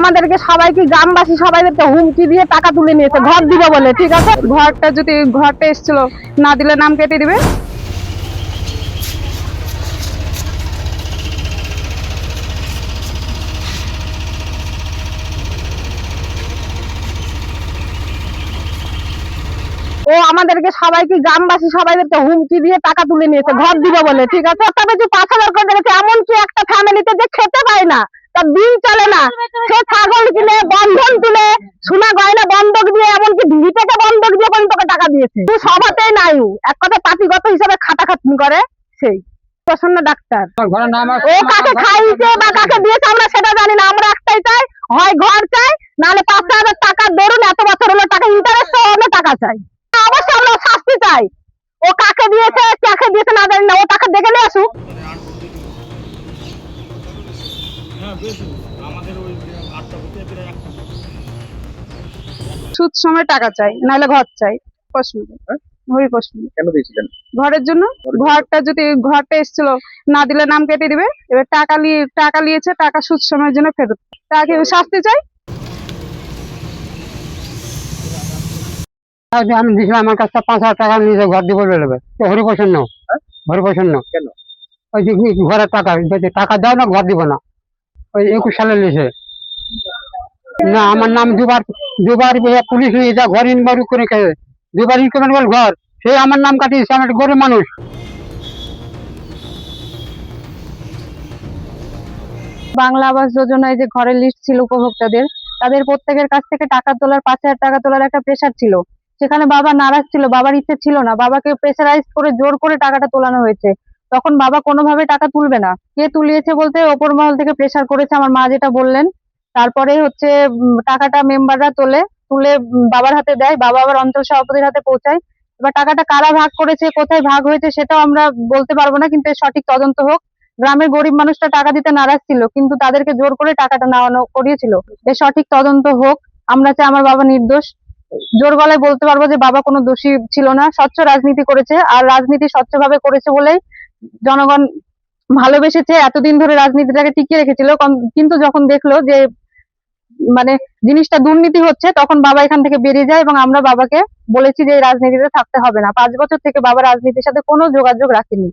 আমাদেরকে সবাইকে গ্রামবাসী সবাইকে হুমকি দিয়ে টাকা তুলে নিয়েছে ঘর দিবে বলে। ঠিক আছে, ঘরটা এসেছিল, না দিলে নাম কেটে দিবে। ও আমাদেরকে সবাইকে গ্রামবাসী সবাইকে হুমকি দিয়ে টাকা তুলে নিয়েছে ঘর দিবে বলে। ঠিক আছে, তবে যে 5,000 করে দিয়েছে, এমন কি একটা ফ্যামিলিতে যে খেতে পায় না, তার দিন চলে না, সে ছাগল কিনে বন্ধন তুলে সোনা গয়না বন্ধক দিয়ে এমনকি ভিটেকে বন্ধক দিয়ে পর্যন্ত টাকা দিয়েছে। সভাতেই নাই, এক কথা পার্টিগত হিসাবে খাটাখাটনি করে সেই প্রসন্ন ডাক্তার। ও কাকে খাইছে বা কাকে দিয়েছে আমরা সেটা জানি না, আমরা একটাই চাই, হয় ঘর চাই, নাহলে 5,000 টাকা ধরুন, এত বছর হলো টাকা ইন্টারেস্ট হলে টাকা চাই। অবশ্যই আমরা শাস্তি চাই। ও কাকে দিয়েছে না জানি না, ও টাকা দেখে নিয়ে আসুক। সুদ সময় টাকা চাই, নাহলে ঘর চাই। কেন দিয়েছিলেন? ঘরের জন্য। ঘরটা এসেছিল, না দিলে নাম কেটে দিবে। এবার টাকা নিয়েছে, টাকা সুদ সময়ের জন্য ফেরত। তাকে শাস্তি চাই। আমি দিয়েছিলাম, আমার কাছে 5,000 টাকা নিয়ে ঘর দিব বলবে। হরিপ্রসন্ন কেন? ওই যে ঘরের টাকা দাও না, ঘর দিব না। ওই 21 সালে নিয়েছে না, আমার নাম দুবার পুলিশ নিয়ে যা ঘর ইনকোয়ারি করে খেয়ে, দুবার ইনকোয়ারি বল ঘর, সে আমার নাম কাটিয়েছে। আমার গরিব মানুষ। বাংলা আবাস যোজনায় যে ঘরের লিস্ট ছিল উপভোক্তাদের, তাদের প্রত্যেকের কাছ থেকে টাকা তোলার 5,000 টাকা তোলার একটা প্রেশার ছিল। সেখানে বাবা নারাজ ছিল, বাবার ইচ্ছে ছিল না, বাবাকে প্রেসারাইজ করে জোর করে টাকাটা তোলানো হয়েছে। তখন বাবা কোনোভাবে টাকা তুলবে না। কে তুলিয়েছে বলতে ওপর মহল থেকে প্রেসার করেছে, আমার মা যেটা বললেন। তারপরে হচ্ছে টাকাটা মেম্বাররা তুলে বাবার হাতে দেয়, বাবা আবার অঞ্চল সভাপতির হাতে পৌঁছায়। এবার টাকাটা কারা ভাগ করেছে, কোথায় ভাগ হয়েছে সেটাও আমরা বলতে পারবো না, কিন্তু এর সঠিক তদন্ত হোক। গ্রামের গরিব মানুষটা টাকা দিতে নারাজ ছিল, কিন্তু তাদেরকে জোর করে টাকাটা নেওয়ানো করিয়েছিল। এর সঠিক তদন্ত হোক। আমরা চাই আমার বাবা নির্দোষ। জোর গলায় বলতে পারবো যে বাবা কোনো দোষী ছিল না, স্বচ্ছ রাজনীতি করেছে, আর রাজনীতি স্বচ্ছভাবে করেছে বলেই জনগণ ভালোবেসেছে, এতদিন ধরে রাজনীতিটাকে টিকিয়ে রেখেছিল। কিন্তু যখন দেখলো যে মানে জিনিসটা দুর্নীতি হচ্ছে, তখন বাবা এখান থেকে বেরিয়ে যায়, এবং আমরা বাবাকে বলেছি যে এই রাজনীতিতে থাকতে হবে না। 5 বছর থেকে বাবা রাজনীতির সাথে কোনো যোগাযোগ রাখেনি।